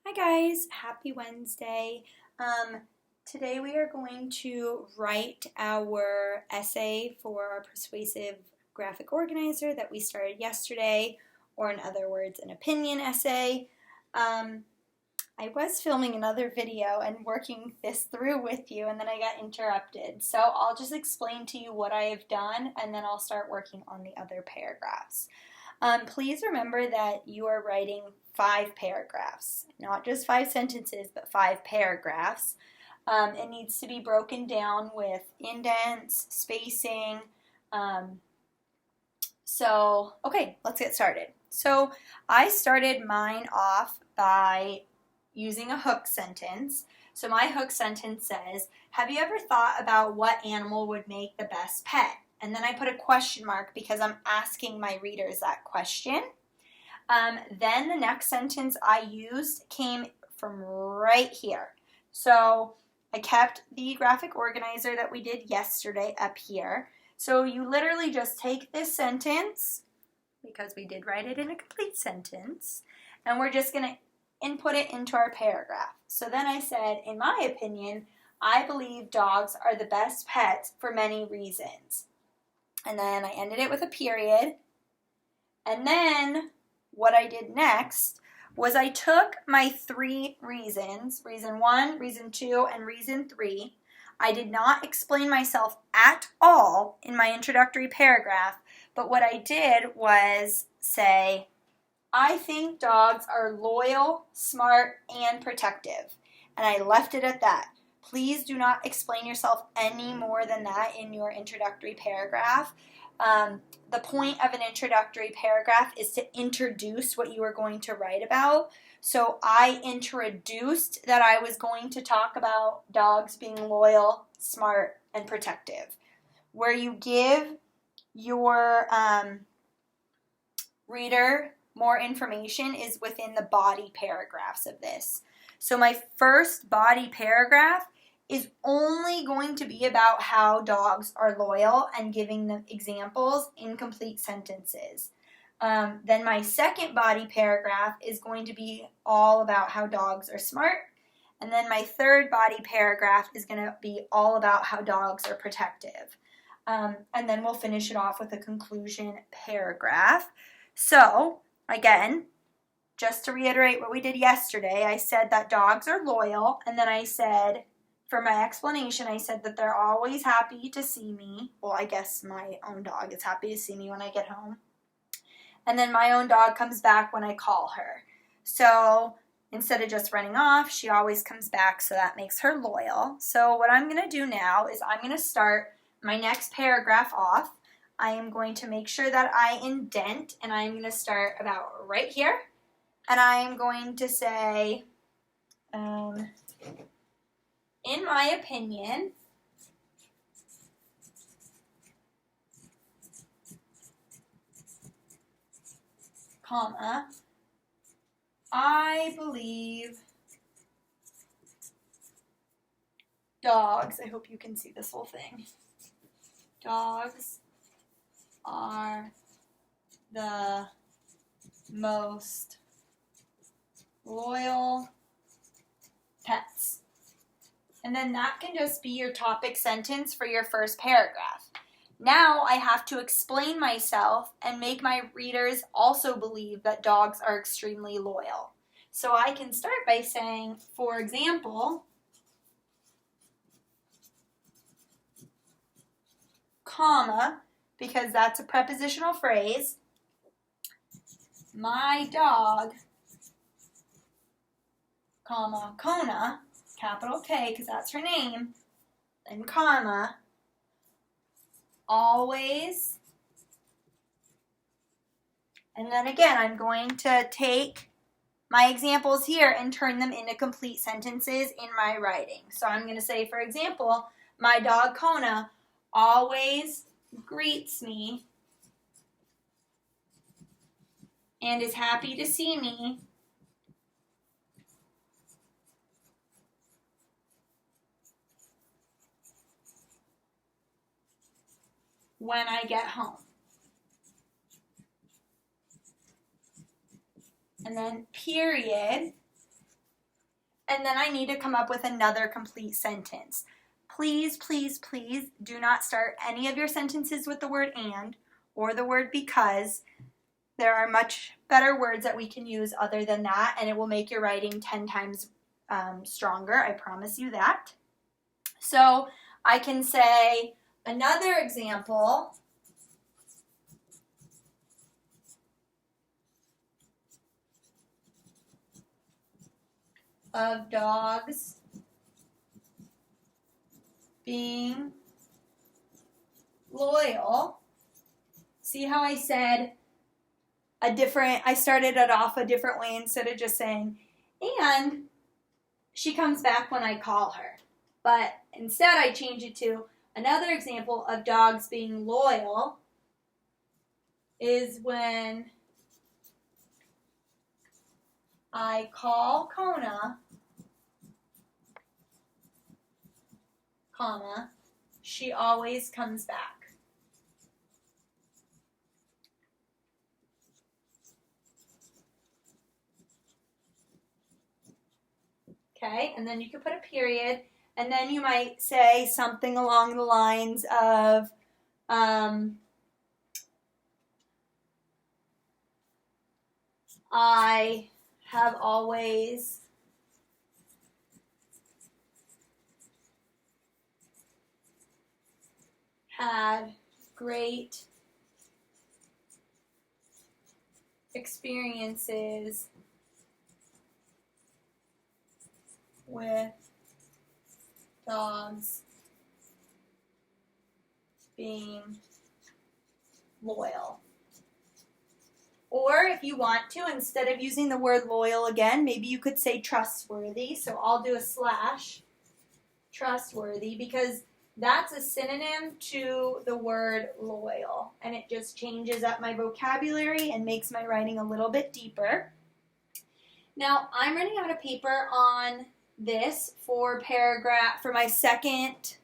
Hi guys, happy Wednesday. Today we are going to write our essay for our persuasive graphic organizer that we started yesterday, or in other words, an opinion essay. I was filming another video and working this through with you, and then I got interrupted. So I'll just explain to you what I have done, and then I'll start working on the other paragraphs. Please remember that you are writing 5 paragraphs, not just 5 sentences, but 5 paragraphs. It needs to be broken down with indents, spacing. Okay, let's get started. So I started mine off by using a hook sentence. So my hook sentence says, have you ever thought about what animal would make the best pet? And then I put a question mark because I'm asking my readers that question. Then the next sentence I used came from right here. So I kept the graphic organizer that we did yesterday up here. So you literally just take this sentence, because we did write it in a complete sentence, and we're just going to input it into our paragraph. So then I said, in my opinion, I believe dogs are the best pets for many reasons. And then I ended it with a period. And then what I did next was I took my 3 reasons, reason 1, reason 2, and reason 3. I did not explain myself at all in my introductory paragraph, but what I did was say, I think dogs are loyal, smart, and protective. And I left it at that. Please do not explain yourself any more than that in your introductory paragraph. The point of an introductory paragraph is to introduce what you are going to write about. So I introduced that I was going to talk about dogs being loyal, smart, and protective. Where you give your reader more information is within the body paragraphs of this. So my first body paragraph is only going to be about how dogs are loyal and giving them examples in complete sentences. Then my second body paragraph is going to be all about how dogs are smart. And then my third body paragraph is going to be all about how dogs are protective. And then we'll finish it off with a conclusion paragraph. So, again, just to reiterate what we did yesterday, I said that dogs are loyal, and then I said, for my explanation, I said that they're always happy to see me. Well, I guess my own dog is happy to see me when I get home. And then my own dog comes back when I call her. So instead of just running off, she always comes back, so that makes her loyal. So what I'm going to do now is I'm going to start my next paragraph off. I am going to make sure that I indent, and I'm going to start about right here. And I am going to say, in my opinion, comma, I believe dogs, I hope you can see this whole thing, dogs are the most loyal pets. And then that can just be your topic sentence for your first paragraph. Now I have to explain myself and make my readers also believe that dogs are extremely loyal. So I can start by saying, for example, comma, because that's a prepositional phrase, my dog, comma, Kona, capital K because that's her name, and comma, always, and then again I'm going to take my examples here and turn them into complete sentences in my writing. So I'm going to say, for example, my dog Kona always greets me and is happy to see me when I get home. And then period, And then I need to come up with another complete sentence. Please, please, please do not start any of your sentences with the word and or the word because. There are much better words that we can use other than that, and it will make your writing 10 times stronger. I promise you that. So I can say another example of dogs being loyal. See how I said I started it off a different way instead of just saying, and she comes back when I call her. But instead I change it to another example of dogs being loyal is when I call Kona, comma, she always comes back. Okay, and then you can put a period, and then you might say something along the lines of, I have always had great experiences with dogs being loyal. Or if you want to, instead of using the word loyal again, maybe you could say trustworthy. So I'll do a slash, trustworthy, because that's a synonym to the word loyal. And it just changes up my vocabulary and makes my writing a little bit deeper. Now, I'm running out of paper on this for my second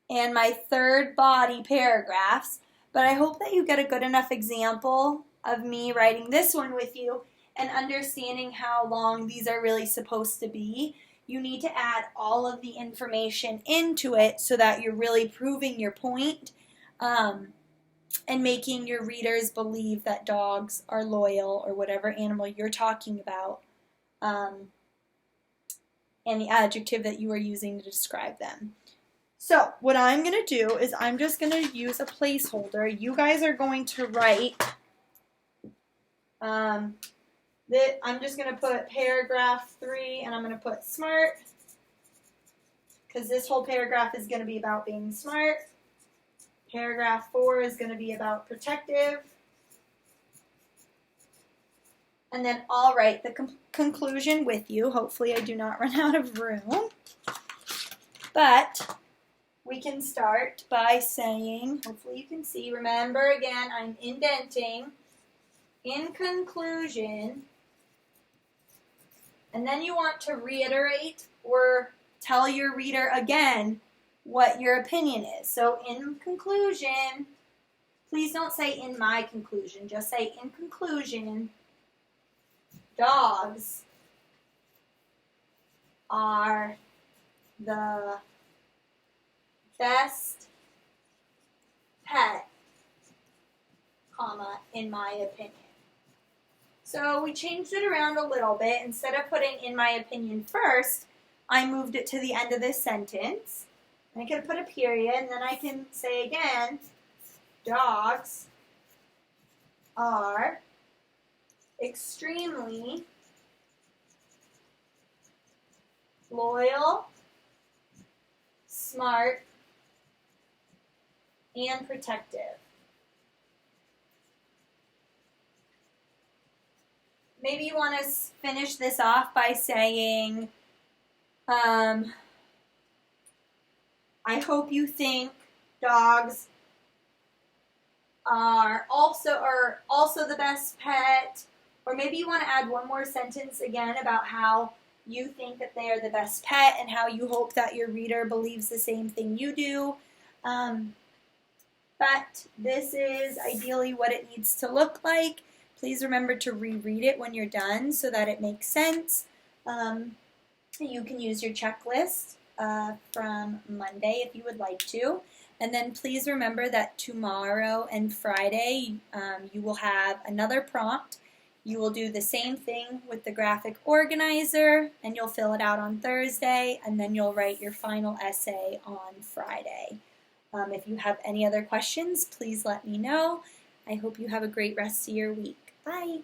and my third body paragraphs, but I hope that you get a good enough example of me writing this one with you and understanding how long these are really supposed to be. You need to add all of the information into it so that you're really proving your point, and making your readers believe that dogs are loyal or whatever animal you're talking about, and the adjective that you are using to describe them. So what I'm going to do is I'm just going to use a placeholder. You guys are going to write, I'm just going to put paragraph 3 and I'm going to put smart, because this whole paragraph is going to be about being smart. Paragraph 4 is going to be about protective. And then I'll write the conclusion with you. Hopefully I do not run out of room. But we can start by saying, hopefully you can see, remember again, I'm indenting. In conclusion, and then you want to reiterate or tell your reader again what your opinion is. So in conclusion, please don't say in my conclusion, just say in conclusion, dogs are the best pet, comma, in my opinion. So we changed it around a little bit. Instead of putting in my opinion first, I moved it to the end of this sentence. I can put a period, and then I can say again, dogs are extremely loyal, smart, and protective. Maybe you want to finish this off by saying, I hope you think dogs are also the best pet. Or maybe you want to add one more sentence again about how you think that they are the best pet and how you hope that your reader believes the same thing you do. But this is ideally what it needs to look like. Please remember to reread it when you're done so that it makes sense. You can use your checklist from Monday if you would like to. And then please remember that tomorrow and Friday you will have another prompt. You will do the same thing with the graphic organizer, and you'll fill it out on Thursday, and then you'll write your final essay on Friday. If you have any other questions, please let me know. I hope you have a great rest of your week. Bye.